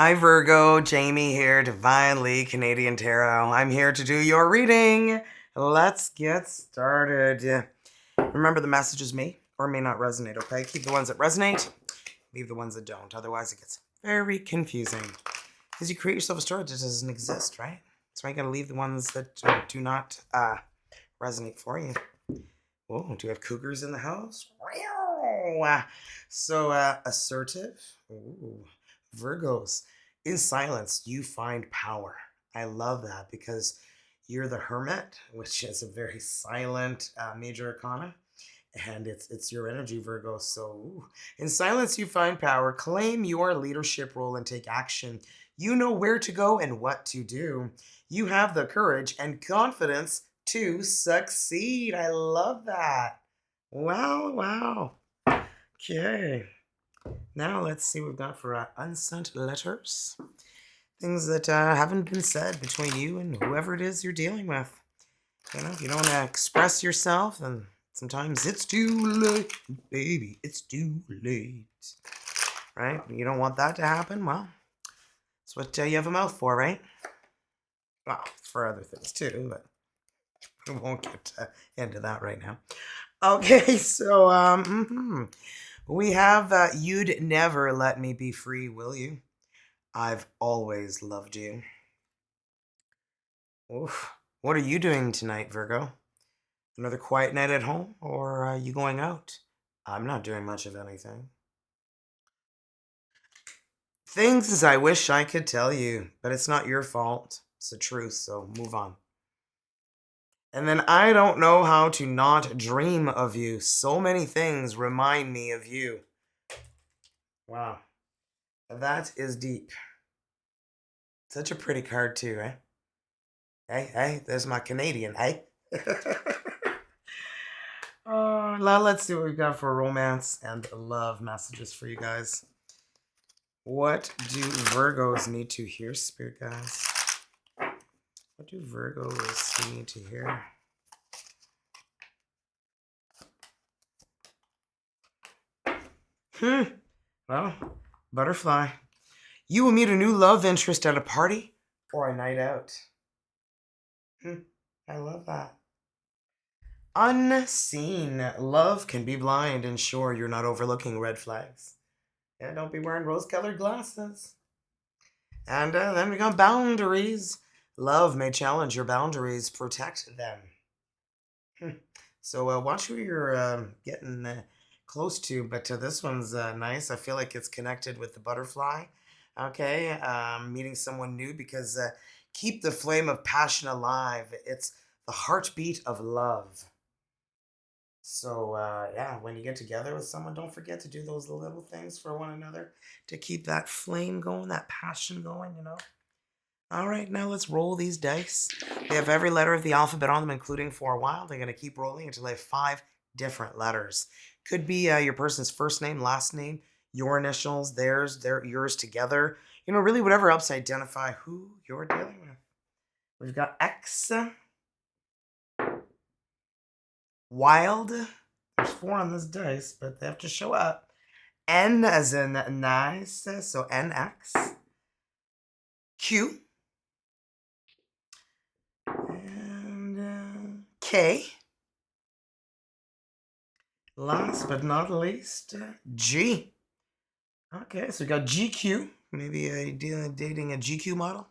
Hi Virgo, Jaime here, Divinely Canadian Tarot. I'm here to do your reading. Let's get started. Remember, the messages may or may not resonate, okay? Keep the ones that resonate, leave the ones that don't. Otherwise, it gets very confusing. Because you create yourself a story that doesn't exist, right? So I gotta leave the ones that do not resonate for you. Oh, do we have cougars in the house? So assertive. Ooh, Virgos. In silence, you find power. I love that because you're the Hermit, which is a very silent major arcana, and it's your energy, Virgo. So in silence, you find power. Claim your leadership role and take action. You know where to go and what to do. You have the courage and confidence to succeed. I love that. Wow, wow. Okay. Now let's see what we've got for unsent letters. Things that haven't been said between you and whoever it is you're dealing with. You know, if you don't want to express yourself, then sometimes it's too late, baby. It's too late. Right? You don't want that to happen? Well, that's what you have a mouth for, right? Well, for other things too, but we won't get into that right now. Okay, so we have You'd Never Let Me Be Free, Will You? I've always loved you. Oof. What are you doing tonight, Virgo? Another quiet night at home, or are you going out? I'm not doing much of anything. Things as I wish I could tell you, but it's not your fault. It's the truth, so move on. And then I don't know how to not dream of you. So many things remind me of you. Wow. That is deep. Such a pretty card too, eh? Hey, there's my Canadian, hey? Let's see what we've got for romance and love messages for you guys. What do Virgos need to hear, Spirit guys? What do Virgos need to hear? Well, butterfly. You will meet a new love interest at a party or a night out. I love that. Unseen. Love can be blind, and sure, you're not overlooking red flags. Yeah, don't be wearing rose-colored glasses. And then we got boundaries. Love may challenge your boundaries. Protect them. So watch who you're getting close to. But this one's nice. I feel like it's connected with the butterfly. Okay, meeting someone new because keep the flame of passion alive. It's the heartbeat of love. So yeah, when you get together with someone, don't forget to do those little things for one another to keep that flame going, that passion going, you know. All right, now let's roll these dice. They have every letter of the alphabet on them, including for a while. They're going to keep rolling until they have 5 different letters. Could be your person's first name, last name, your initials, theirs, yours together. You know, really whatever helps identify who you're dealing with. We've got X, wild. There's 4 on this dice, but they have to show up. N as in nice, so NX. Q. And K. Last but not least, G. Okay, so we got GQ. Maybe dating a GQ model.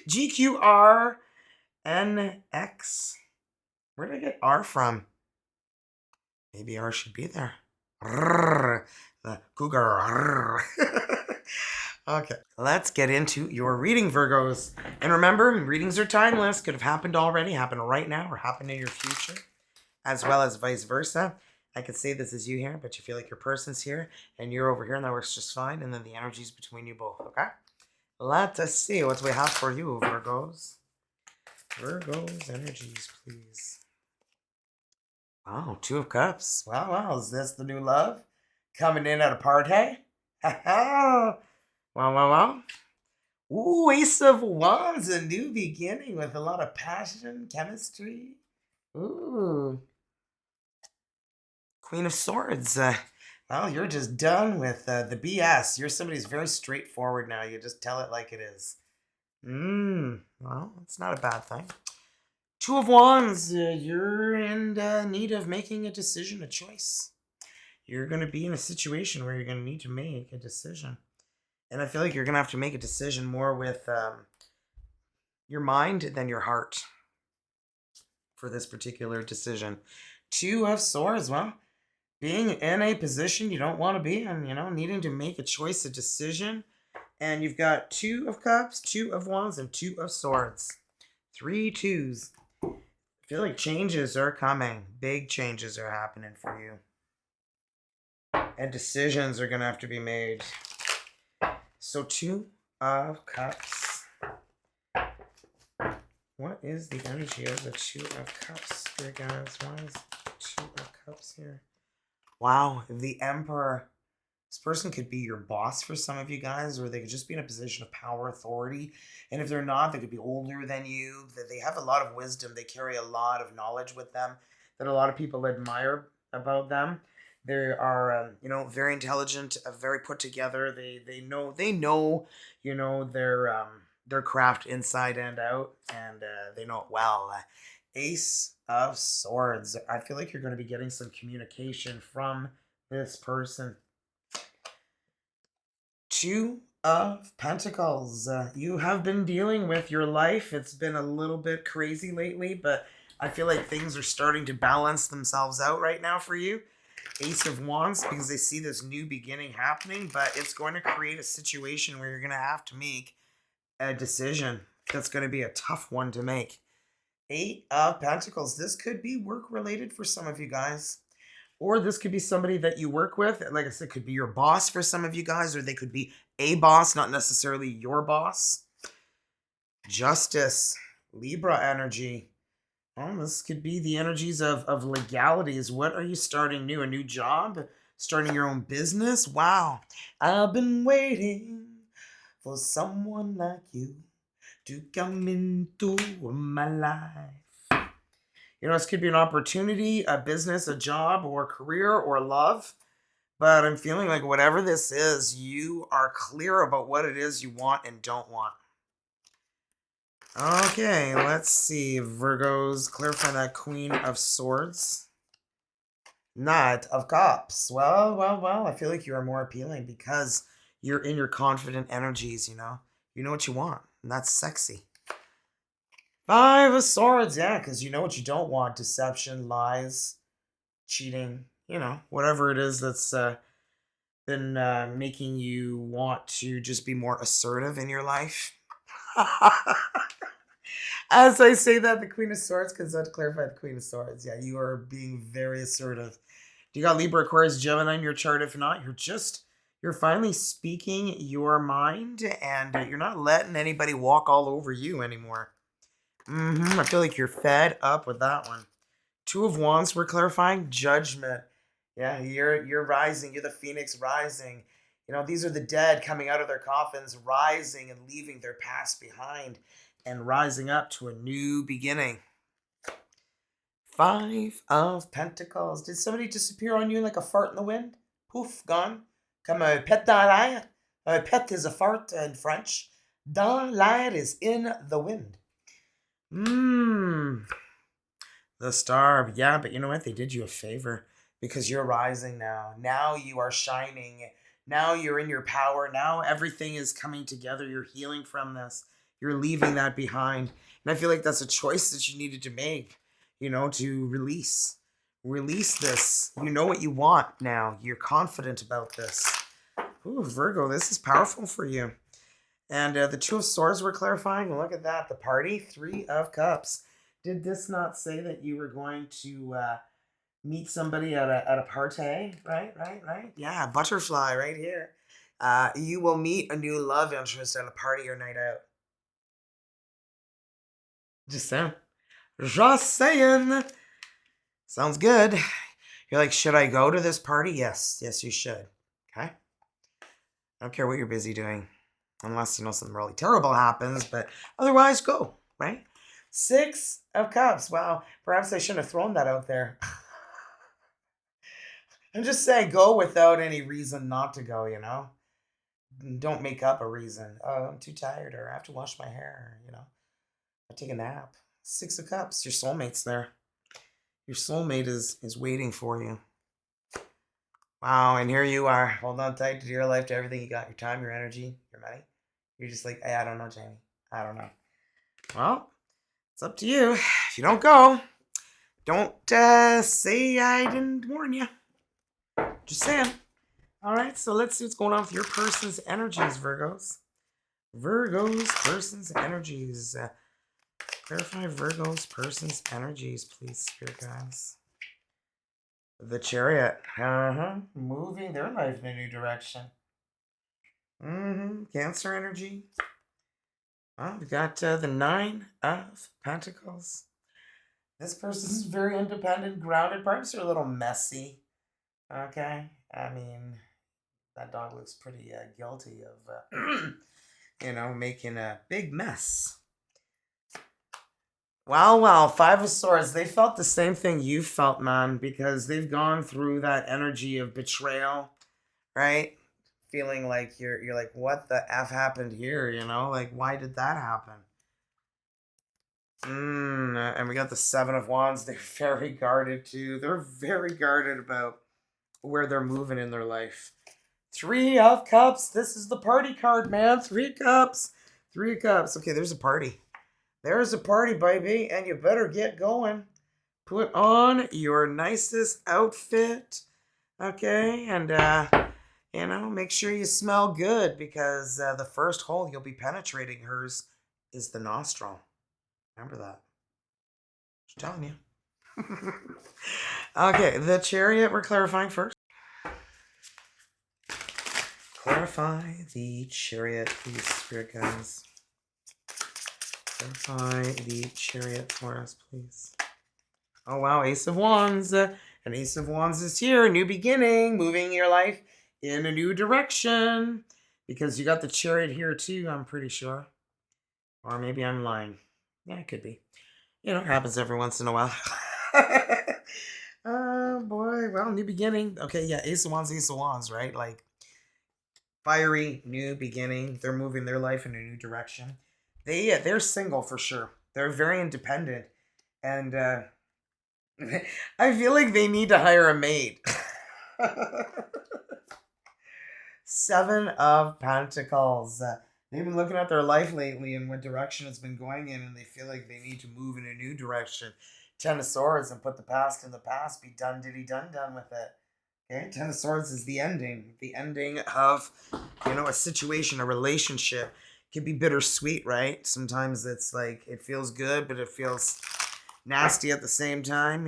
GQRNX. Where did I get R from? Maybe R should be there. The cougar. Okay, let's get into your reading, Virgos. And remember, readings are timeless. Could have happened already, happen right now, or happen in your future, as well as vice versa. I could say this is you here, but you feel like your person's here, and you're over here, and that works just fine, and then the energy's between you both, okay? Let us see what we have for you, Virgos. Virgos energies, please. Wow, 2 of Cups. Wow, is this the new love? Coming in at a party? Wow. Ooh, Ace of Wands, a new beginning with a lot of passion, chemistry. Ooh. Queen of Swords, Well, you're just done with the BS. You're somebody who's very straightforward now. You just tell it like it is. Well, it's not a bad thing. Two of Wands, you're in need of making a decision, a choice. You're going to be in a situation where you're going to need to make a decision. And I feel like you're going to have to make a decision more with your mind than your heart for this particular decision. Two of Swords, well, being in a position you don't want to be in, needing to make a choice, a decision. And you've got Two of Cups, Two of Wands, and Two of Swords. 3 twos. I feel like changes are coming. Big changes are happening for you. And decisions are going to have to be made. So Two of Cups. What is the energy of the Two of Cups here, guys? Why is Two of Cups here? Wow, the Emperor. This person could be your boss for some of you guys, or they could just be in a position of power, authority. And if they're not, they could be older than you. That they have a lot of wisdom. They carry a lot of knowledge with them that a lot of people admire about them. They are, very intelligent, very put together. They know, their craft inside and out, and they know it well. Ace of Swords. I feel like you're going to be getting some communication from this person. Two of Pentacles. You have been dealing with your life. It's been a little bit crazy lately, but I feel like things are starting to balance themselves out right now for you. Ace of Wands, because they see this new beginning happening, but it's going to create a situation where you're going to have to make a decision that's going to be a tough one to make. Eight of Pentacles. This could be work related for some of you guys. Or this could be somebody that you work with. Like I said, could be your boss for some of you guys, or they could be a boss, not necessarily your boss. Justice, Libra energy. Well, this could be the energies of legalities. What are you starting new? A new job? Starting your own business? Wow. I've been waiting for someone like you to come into my life. This could be an opportunity, a business, a job, or a career, or love. But I'm feeling like whatever this is, you are clear about what it is you want and don't want. Okay, let's see. Virgos, clarify that Queen of Swords. Knight of Cups. Well. I feel like you are more appealing because you're in your confident energies, You know what you want, and that's sexy. Five of Swords, yeah, because you know what you don't want. Deception, lies, cheating, whatever it is that's been making you want to just be more assertive in your life. As I say that, the Queen of Swords, because to clarify the Queen of Swords, yeah, you are being very assertive. Do you got Libra, Aquarius, Gemini in your chart? If not, you're finally speaking your mind, and you're not letting anybody walk all over you anymore. I feel like you're fed up with that one. Two of Wands, we're clarifying Judgment. Yeah, you're rising. You're the phoenix rising. These are the dead coming out of their coffins, rising and leaving their past behind and rising up to a new beginning. Five of Pentacles. Did somebody disappear on you like a fart in the wind? Poof, gone. Comme un pet dans l'air. Un pet is a fart in French. Dans l'air is in the wind. The Star. Yeah, but you know what? They did you a favor because you're rising now. Now you are shining. Now you're in your power. Now everything is coming together. You're healing from this. You're leaving that behind. And I feel like that's a choice that you needed to make, to release. Release this. You know what you want now. You're confident about this. Ooh, Virgo, this is powerful for you. And the Two of Swords we're clarifying. Look at that. The party. Three of Cups. Did this not say that you were going to meet somebody at a party? Right? Yeah, butterfly right here. You will meet a new love interest at a party or night out. Just saying. Just saying. Sounds good. You're like, should I go to this party? Yes, you should. Okay? I don't care what you're busy doing. Unless, something really terrible happens. But otherwise, go. Right? Six of Cups. Wow. Perhaps I shouldn't have thrown that out there. I'm just saying, go without any reason not to go, Don't make up a reason. Oh, I'm too tired, or I have to wash my hair, I take a nap. Six of Cups, your soulmate's there. Your soulmate is waiting for you. Wow, and here you are, holding on tight to your life, to everything you got, your time, your energy, your money. You're just like, hey, I don't know, Jamie. I don't know. Well, it's up to you. If you don't go, don't say I didn't warn you. Just saying. All right, so let's see what's going on with your person's energies, Virgos. Virgos, person's energies. Clarify Virgos, person's energies, please, Spirit guys. The Chariot. Moving their life in a new direction. Cancer energy. Well, we got the Nine of Pentacles. This person is very independent, grounded. Perhaps they're a little messy. Okay? I mean, that dog looks pretty guilty of, making a big mess. Wow, Five of Swords. They felt the same thing you felt, man, because they've gone through that energy of betrayal, right? Feeling like you're like, what the F happened here, Like, why did that happen? And we got the Seven of Wands. They're very guarded, too. They're very guarded about where they're moving in their life. Three of Cups. This is the party card, man. Three of Cups. Three of Cups. Okay, there's a party. There's a party, baby, and you better get going. Put on your nicest outfit, okay? And, make sure you smell good, because the first hole you'll be penetrating hers is the nostril. Remember that. Just telling you. Okay, the Chariot we're clarifying first. Clarify the Chariot, please, Spirit guys. Clarify the Chariot for us, please. Oh, wow, Ace of Wands. An Ace of Wands is here. A new beginning, moving your life in a new direction. Because you got the Chariot here, too, I'm pretty sure. Or maybe I'm lying. Yeah, it could be. It happens every once in a while. Oh, boy. Well, new beginning. Okay, yeah, Ace of Wands, right? Like, fiery, new beginning. They're moving their life in a new direction. They're single for sure. They're very independent. And I feel like they need to hire a maid. Seven of Pentacles. They've been looking at their life lately and what direction it's been going in, and they feel like they need to move in a new direction. Ten of Swords, and put the past in the past. Be done with it. Okay, Ten of Swords is the ending. The ending of, a situation, a relationship. It can be bittersweet, right? Sometimes it's like, it feels good, but it feels nasty at the same time,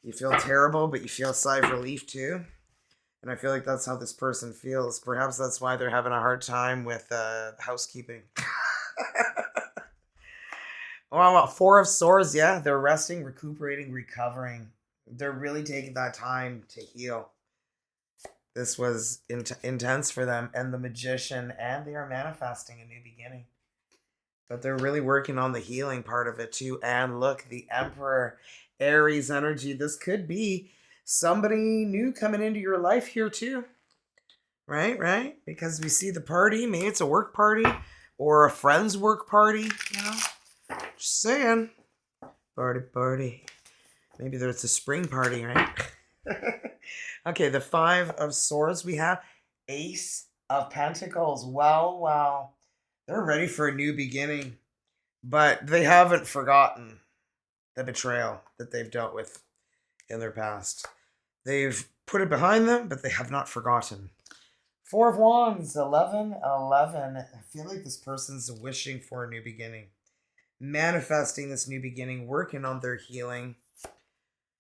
You feel terrible, but you feel a sigh of relief too. And I feel like that's how this person feels. Perhaps that's why they're having a hard time with housekeeping. Well, Four of Swords, yeah. They're resting, recuperating, recovering. They're really taking that time to heal. This was intense for them. And the Magician, and they are manifesting a new beginning. But they're really working on the healing part of it too. And look, the Emperor, Aries energy. This could be somebody new coming into your life here too. Right? Because we see the party. Maybe it's a work party or a friend's work party, Just saying. Party. Maybe there's a spring party, right? Okay, the Five of Swords we have. Ace of Pentacles. Wow. They're ready for a new beginning. But they haven't forgotten the betrayal that they've dealt with in their past. They've put it behind them, but they have not forgotten. Four of Wands, 11. I feel like this person's wishing for a new beginning. Manifesting this new beginning, working on their healing.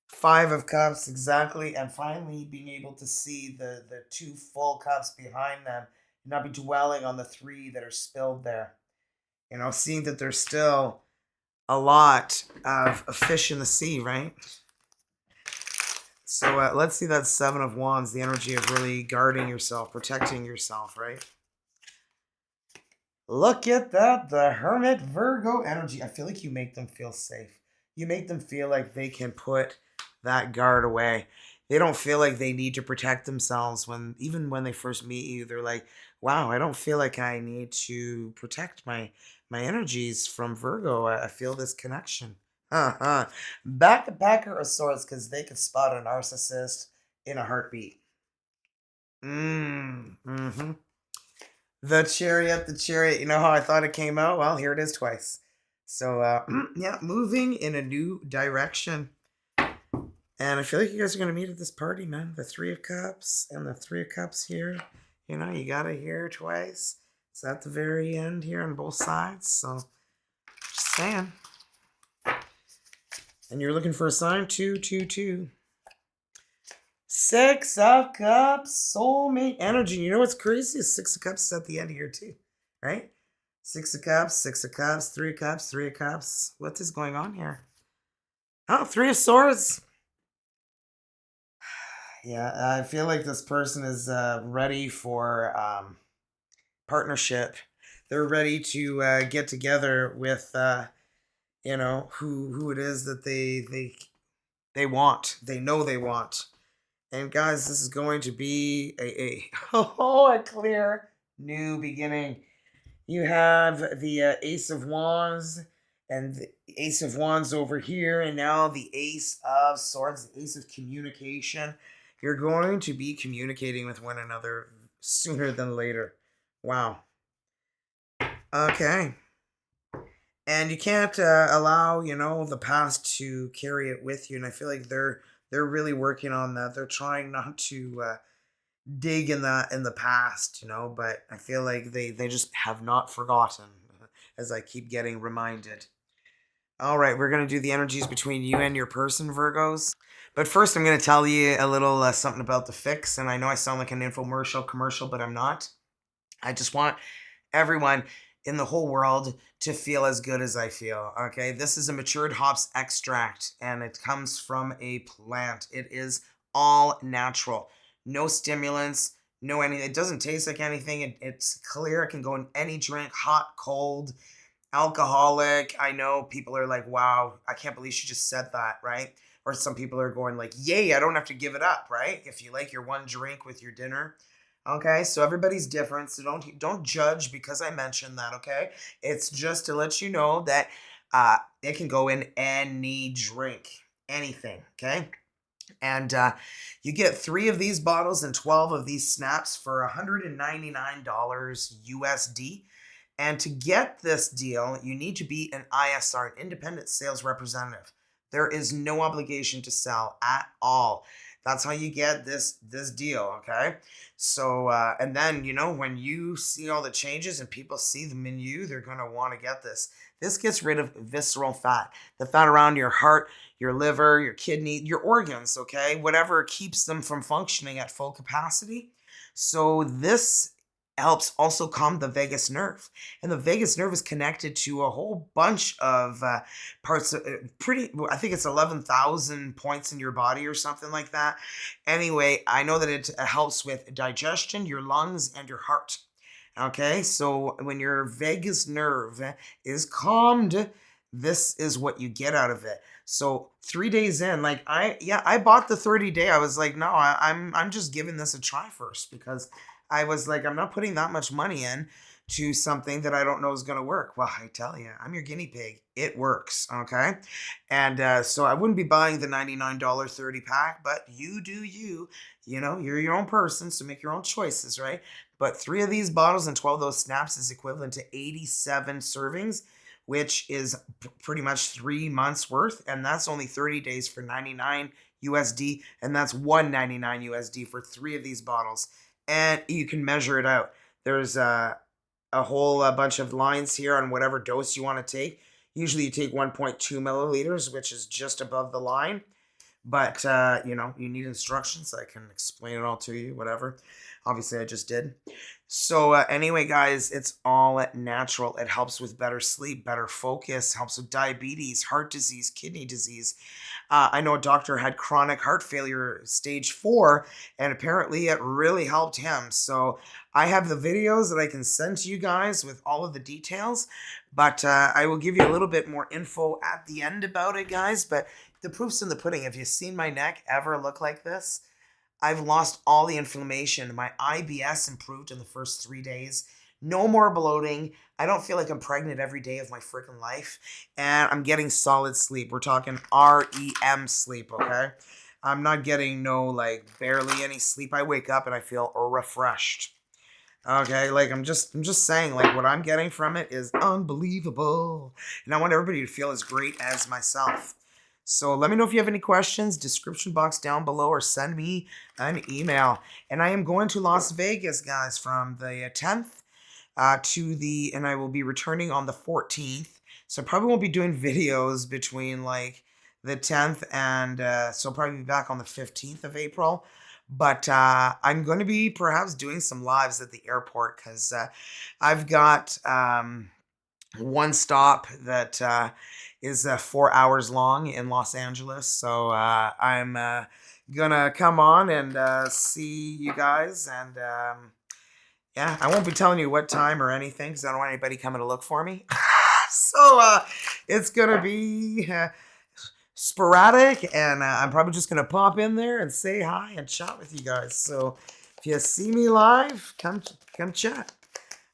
Five of Cups, exactly. And finally being able to see the two full cups behind them. And not be dwelling on the three that are spilled there. Seeing that there's still a lot of fish in the sea, right? So let's see that Seven of Wands, the energy of really guarding yourself, protecting yourself, right? Look at that, the Hermit, Virgo energy. I feel like you make them feel safe. You make them feel like they can put that guard away. They don't feel like they need to protect themselves when even when they first meet you. They're like, "Wow, I don't feel like I need to protect my energies from Virgo. I feel this connection." Uh-huh. Backpacker of sorts because they could spot a narcissist in a heartbeat. Mm-hmm. The chariot. You know how I thought it came out? Well, here it is twice. So, yeah, moving in a new direction. And I feel like you guys are going to meet at this party, man. The Three of Cups and the Three of Cups here. You know, you got to hear twice. It's at the very end here on both sides. So, just saying. And you're looking for a sign? 222. Six of Cups, soulmate energy. You know what's crazy? Six of Cups is at the end here, too. Right? Six of Cups, Three of Cups, Three of Cups. What is going on here? Oh, Three of Swords. Yeah, I feel like this person is ready for partnership. They're ready to get together with who it is that they want. They know they want. And guys, this is going to be a clear new beginning. You have the Ace of Wands and the Ace of Wands over here, and now the Ace of Swords, the Ace of Communication. You're going to be communicating with one another sooner than later. Wow. Okay. And you can't allow, the past to carry it with you. And I feel like they're really working on that. They're trying not to dig in that in the past, but I feel like they just have not forgotten, as I keep getting reminded. All right, we're going to do the energies between you and your person, Virgos. But first, I'm going to tell you a little something about the fix. And I know I sound like an infomercial commercial, but I'm not. I just want everyone in the whole world to feel as good as I feel. Okay, this is a matured hops extract and it comes from a plant. It is all natural, no stimulants, no anything. It doesn't taste like anything. It's clear. It can go in any drink, hot, cold, alcoholic. I know people are like, wow, I can't believe she just said that, right? Or some people are going like, yay, I don't have to give it up, right? If you like your one drink with your dinner. Okay, so everybody's different, so don't judge because I mentioned that, okay? It's just to let you know that it can go in any drink, anything, okay? And you get 3 of these bottles and 12 of these snaps for $199 USD. And to get this deal, you need to be an ISR, an independent sales representative. There is no obligation to sell at all. That's how you get this deal, okay? So and then when you see all the changes and people see them in you, they're gonna want to get this. This gets rid of visceral fat, the fat around your heart, your liver, your kidney, your organs, okay? Whatever keeps them from functioning at full capacity. So this helps also calm the vagus nerve. And the vagus nerve is connected to a whole bunch of parts of I think it's 11,000 points in your body or something like that. Anyway, I know that it helps with digestion, your lungs, and your heart. Okay, so when your vagus nerve is calmed, this is what you get out of it. So 3 days in, like I bought the 30-day. I was like, no, I'm just giving this a try first because I was like, I'm not putting that much money in to something that I don't know is going to work. Well, I tell you, I'm your guinea pig. It works, okay? And so I wouldn't be buying the $99 30 pack, but you do you. You're your own person, so make your own choices, right? But 3 of these bottles and 12 of those snaps is equivalent to 87 servings, which is pretty much 3 months worth. And that's only 30 days for 99 USD. And that's 199 USD for 3 of these bottles. And you can measure it out. There's a whole bunch of lines here on whatever dose you want to take. Usually you take 1.2 milliliters, which is just above the line. But, you need instructions. I can explain it all to you, whatever. Obviously, I just did. So anyway, guys, it's all natural. It helps with better sleep, better focus, helps with diabetes, heart disease, kidney disease. I know a doctor had chronic heart failure stage 4, and apparently it really helped him. So I have the videos that I can send to you guys with all of the details, but I will give you a little bit more info at the end about it, guys. But The proof's in the pudding. Have you seen my neck ever look like this? I've lost all the inflammation. My IBS improved in the first 3 days. No more bloating. I don't feel like I'm pregnant every day of my freaking life. And I'm getting solid sleep. We're talking REM sleep, okay? I'm not getting no, like, barely any sleep. I wake up and I feel refreshed. Okay, like I'm just saying, like what I'm getting from it is unbelievable. And I want everybody to feel as great as myself. So let me know if you have any questions, description box down below, or send me an email. And I am going to Las Vegas, guys, from the 10th and I will be returning on the 14th. So I probably won't be doing videos between like the 10th and so I'll probably be back on the 15th of April. But I'm going to be perhaps doing some lives at the airport because I've got one stop that is 4 hours long in Los Angeles. So I'm going to come on and see you guys. And yeah, I won't be telling you what time or anything because I don't want anybody coming to look for me. So it's going to be sporadic, and I'm probably just going to pop in there and say hi and chat with you guys. So if you see me live, come chat.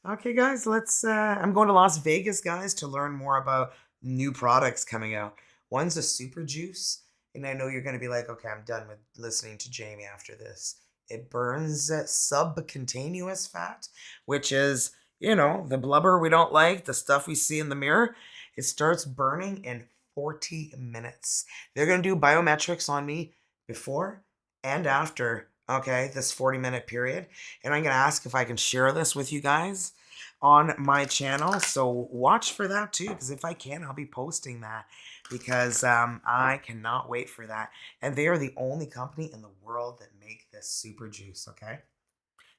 Okay, guys, I'm going to Las Vegas, guys, to learn more about new products coming out. One's a super juice, and I know you're going to be like, okay, I'm done with listening to Jaime after this. It burns subcutaneous fat, which is, the blubber we don't like, the stuff we see in the mirror. It starts burning in 40 minutes. They're going to do biometrics on me before and after, okay, this 40-minute period. And I'm going to ask if I can share this with you guys on my channel. So watch for that too, because if I can, I'll be posting that because I cannot wait for that. And they are the only company in the world that make this super juice, okay?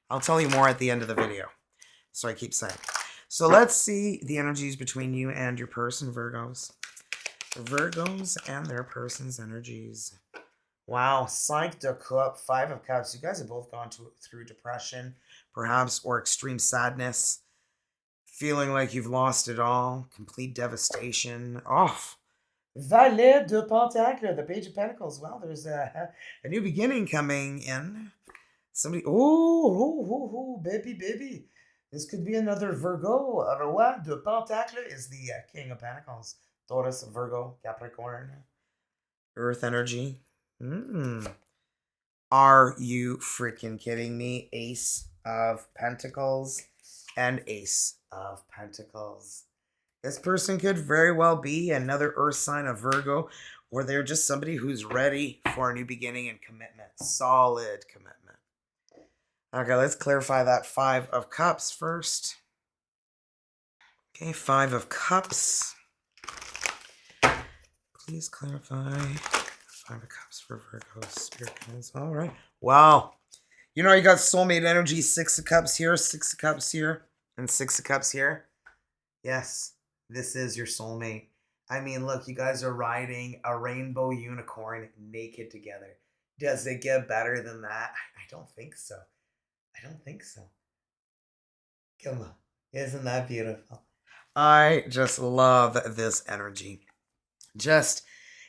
I'll tell you more at the end of the video. So I keep saying. So let's see the energies between you and your person, Virgos. Virgos and their person's energies. Wow, 5 de Cup, 5 of Cups. You guys have both gone through depression, perhaps, or extreme sadness, feeling like you've lost it all, complete devastation. Oh, Valet de Pentacle, the Page of Pentacles. Well, there's a new beginning coming in. Somebody, baby. This could be another Virgo. Roi de Pentacle is the King of Pentacles. Taurus, Virgo, Capricorn, Earth energy. Are you freaking kidding me? Ace of Pentacles and Ace of Pentacles. This person could very well be another Earth sign of Virgo, or they're just somebody who's ready for a new beginning and commitment. Solid commitment. Okay, let's clarify that 5 of Cups first. Okay, 5 of Cups. Please clarify 5 of Cups for Virgo spirit guides. All right. Wow. You got soulmate energy. 6 of Cups here, 6 of Cups here, and 6 of Cups here. Yes, this is your soulmate. I mean, look, you guys are riding a rainbow unicorn naked together. Does it get better than that? I don't think so. I don't think so. Come on. Isn't that beautiful? I just love this energy.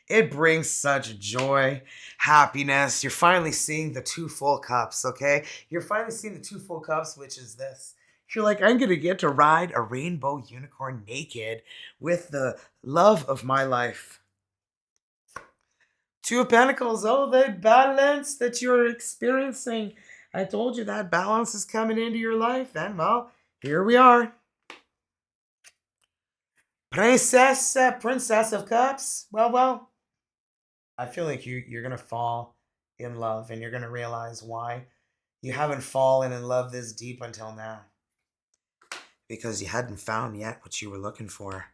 It brings such joy, happiness. You're finally seeing the 2 full cups, okay? You're finally seeing the 2 full cups, which is this. You're like, I'm going to get to ride a rainbow unicorn naked with the love of my life. 2 of Pentacles, the balance that you're experiencing. I told you that balance is coming into your life, and well, here we are. Princess of Cups. Well. I feel like you're going to fall in love, and you're going to realize why you haven't fallen in love this deep until now. Because you hadn't found yet what you were looking for.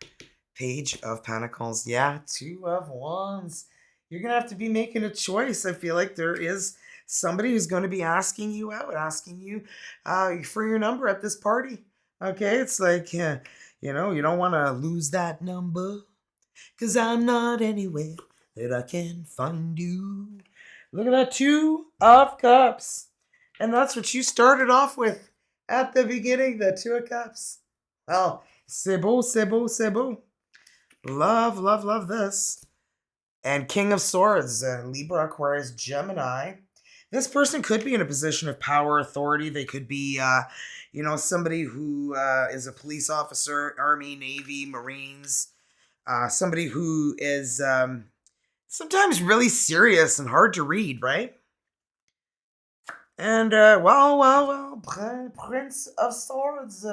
Page of Pentacles. Yeah, 2 of Wands. You're going to have to be making a choice. I feel like there is somebody who's going to be asking you out, asking you for your number at this party. Okay, it's like, you don't want to lose that number. Because I'm not anywhere that I can find you. Look at that 2 of Cups. And that's what you started off with at the beginning, the 2 of Cups. Well, c'est beau, c'est beau, c'est beau. Love this. And King of Swords, Libra, Aquarius, Gemini. This person could be in a position of power, authority. They could be, somebody who is a police officer, Army, Navy, Marines. Somebody who is sometimes really serious and hard to read, right? And, Prince of Swords.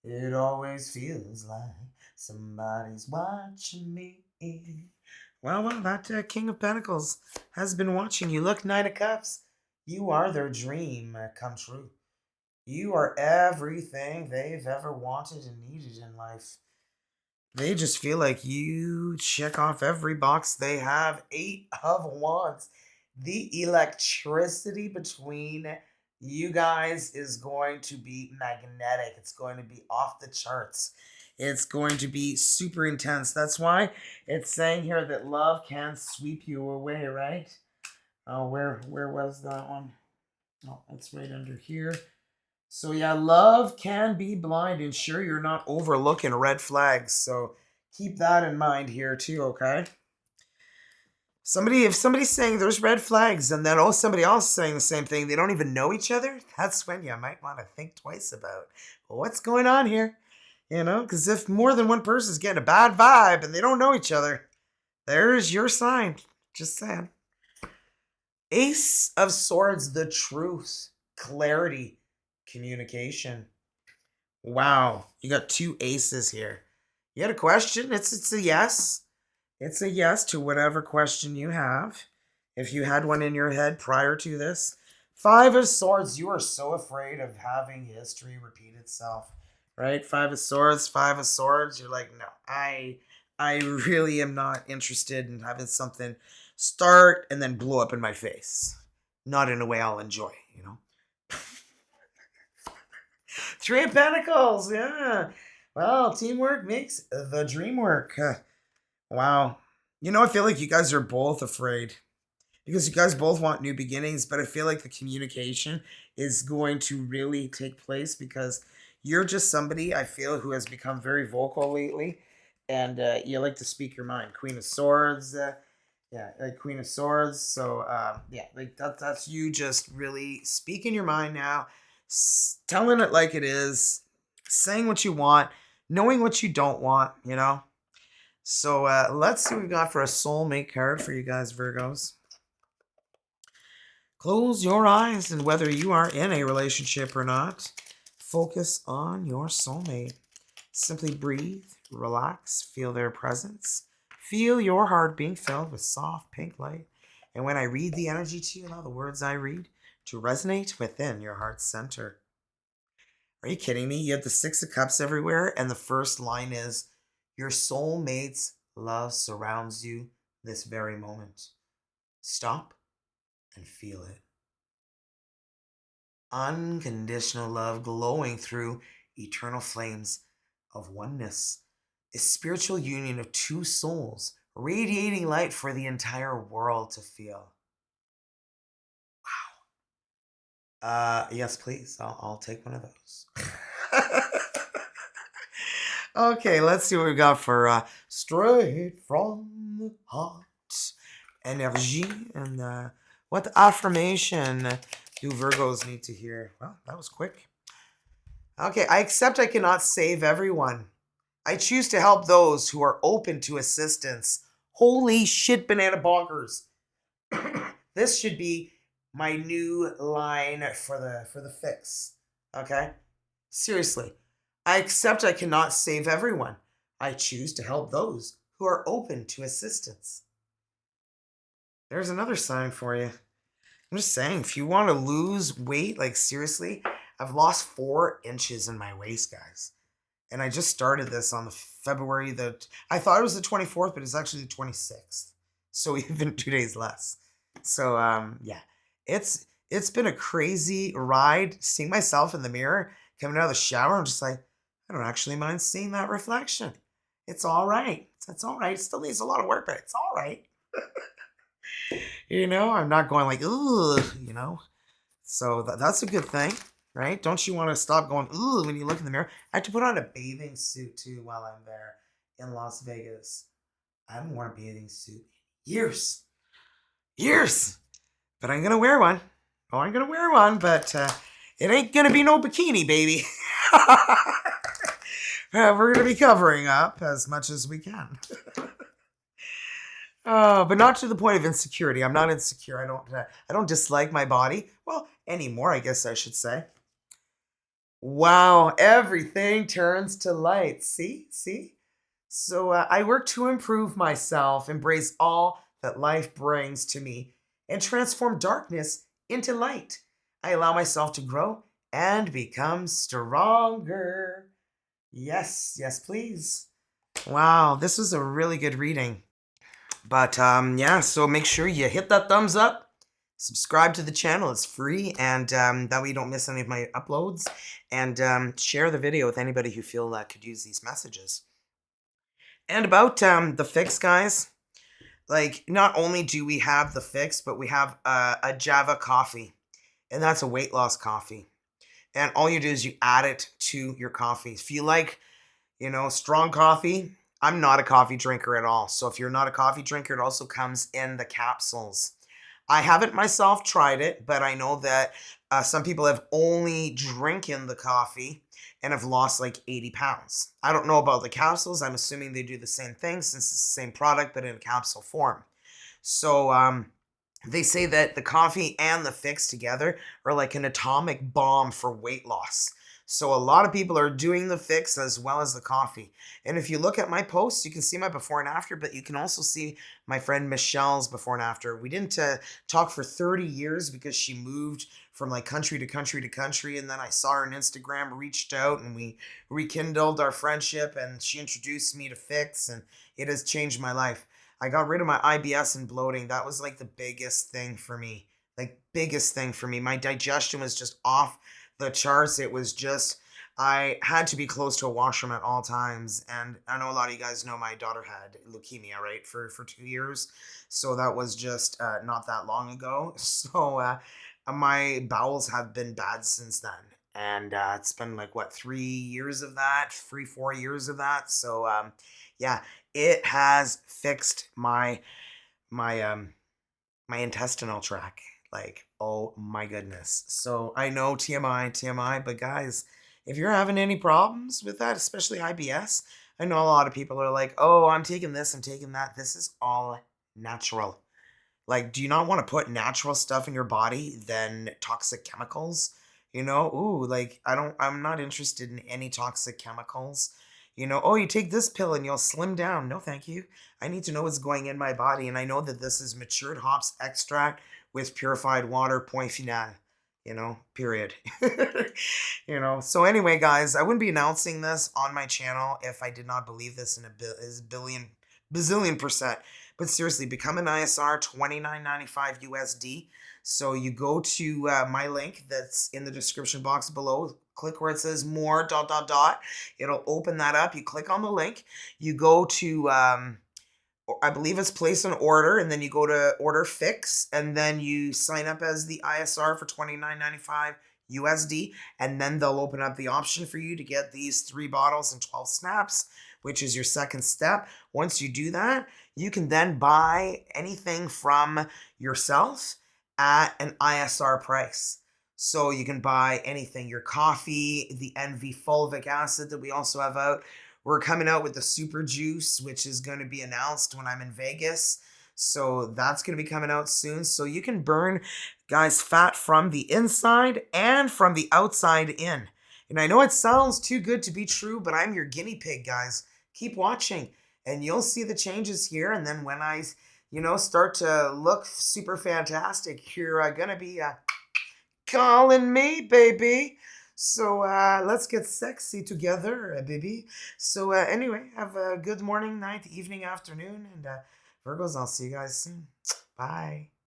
It always feels like somebody's watching me. That King of Pentacles has been watching you. Look, Knight of Cups. You are their dream come true. You are everything they've ever wanted and needed in life. They just feel like you check off every box they have. Eight of Wands. The electricity between you guys is going to be magnetic. It's going to be off the charts. It's going to be super intense. That's why it's saying here that love can sweep you away, right? Oh, where was that one? Oh, it's right under here. So yeah, love can be blind. Ensure you're not overlooking red flags. So keep that in mind here too, okay? If somebody's saying there's red flags and then somebody else is saying the same thing, they don't even know each other, that's when you might want to think twice about what's going on here. Because if more than one person is getting a bad vibe and they don't know each other, there's your sign. Just saying. Ace of Swords, the truth, clarity, communication. Wow, you got two aces here. You had a question? It's a yes. It's a yes to whatever question you have. If you had one in your head prior to this. Five of Swords, you are so afraid of having history repeat itself. Right? Five of Swords, you're like, no, I really am not interested in having something start and then blow up in my face. Not in a way I'll enjoy. Three of Pentacles, yeah. Well, teamwork makes the dream work. Wow. I feel like you guys are both afraid because you guys both want new beginnings, but I feel like the communication is going to really take place because you're just somebody I feel who has become very vocal lately, and you like to speak your mind. Queen of Swords, Queen of Swords. So like that's you just really speaking your mind now, telling it like it is, saying what you want, knowing what you don't want. So let's see what we got for a soulmate card for you guys, Virgos. Close your eyes, and whether you are in a relationship or not, focus on your soulmate. Simply breathe, relax, feel their presence. Feel your heart being filled with soft pink light. And when I read the energy to you, allow the words I read to resonate within your heart's center. Are you kidding me? You have the Six of Cups everywhere, and the first line is, your soulmate's love surrounds you this very moment. Stop and feel it. Unconditional love glowing through eternal flames of oneness. A spiritual union of two souls, radiating light for the entire world to feel. Wow. Yes, please. I'll take one of those. Okay, let's see what we got for straight from the heart energy and what affirmation do Virgos need to hear? Well, that was quick. Okay, I accept I cannot save everyone. I choose to help those who are open to assistance. Holy shit, banana bonkers. This should be my new line for the fix. Okay? Seriously. I accept I cannot save everyone. I choose to help those who are open to assistance. There's another sign for you. I'm just saying, if you want to lose weight, like seriously, I've lost 4 inches in my waist, guys. And I just started this on the February I thought it was the 24th, but it's actually the 26th. So even 2 days less. So yeah, it's been a crazy ride seeing myself in the mirror, coming out of the shower. I'm just like, I don't actually mind seeing that reflection. It's all right. It's all right. It still needs a lot of work, but it's all right. I'm not going like, ooh. So that's a good thing, right? Don't you want to stop going, ooh, when you look in the mirror? I had to put on a bathing suit too while I'm there in Las Vegas. I haven't worn a bathing suit Years. Years. But I'm going to wear one. Oh, I'm going to wear one, but it ain't going to be no bikini, baby. We're going to be covering up as much as we can. But not to the point of insecurity. I'm not insecure. I don't dislike my body. Well, anymore, I guess I should say. Wow, everything turns to light. See? So I work to improve myself, embrace all that life brings to me, and transform darkness into light. I allow myself to grow and become stronger. Yes, please. Wow, this was a really good reading. But yeah, so make sure you hit that thumbs up, subscribe to the channel. It's free, and that way you don't miss any of my uploads. And share the video with anybody who feel that could use these messages. And about the fix, guys, like not only do we have the fix, but we have a Java coffee, and that's a weight loss coffee. And all you do is you add it to your coffee. If you like, strong coffee, I'm not a coffee drinker at all. So if you're not a coffee drinker, it also comes in the capsules. I haven't myself tried it, but I know that some people have only drinking the coffee and have lost like 80 pounds. I don't know about the capsules. I'm assuming they do the same thing since it's the same product, but in a capsule form. So they say that the coffee and the fix together are like an atomic bomb for weight loss. So a lot of people are doing the fix as well as the coffee. And if you look at my posts, you can see my before and after, but you can also see my friend Michelle's before and after. We didn't talk for 30 years because she moved from like country to country to country. And then I saw her on Instagram, reached out, and we rekindled our friendship, and she introduced me to fix, and it has changed my life. I got rid of my IBS and bloating. That was like the biggest thing for me. Like biggest thing for me. My digestion was just off the charts. It was just, I had to be close to a washroom at all times. And I know a lot of you guys know my daughter had leukemia, right, for 2 years. So that was just not that long ago. So my bowels have been bad since then. And it's been like, what, 3 years of that? 4 years of that. So yeah, it has fixed my my intestinal tract. Like, oh my goodness. So I know TMI, but guys, if you're having any problems with that, especially IBS, I know a lot of people are like, oh, I'm taking this, I'm taking that. This is all natural. Like, do you not want to put natural stuff in your body than toxic chemicals? Ooh, like I'm not interested in any toxic chemicals. Oh, you take this pill and you'll slim down. No, thank you. I need to know what's going in my body. And I know that this is matured hops extract with purified water, point final. Period. So anyway, guys, I wouldn't be announcing this on my channel if I did not believe this in bazillion percent. But seriously, become an ISR, $29.95 USD. So you go to my link that's in the description box below. Click where it says more ... It'll open that up. You click on the link. You go to I believe it's place an order, and then you go to order fix, and then you sign up as the ISR for $29.95 USD, and then they'll open up the option for you to get these 3 bottles and 12 snaps, which is your second step. Once you do that, you can then buy anything from yourself at an ISR price. So you can buy anything, your coffee, the NV fulvic acid that we also have out. We're coming out with the super juice, which is going to be announced when I'm in Vegas. So that's going to be coming out soon. So you can burn, guys, fat from the inside and from the outside in. And I know it sounds too good to be true, but I'm your guinea pig, guys. Keep watching and you'll see the changes here. And then when I, start to look super fantastic, you're going to be calling me, baby. So let's get sexy together, baby. So anyway, have a good morning, night, evening, afternoon, and Virgos, I'll see you guys soon. Bye.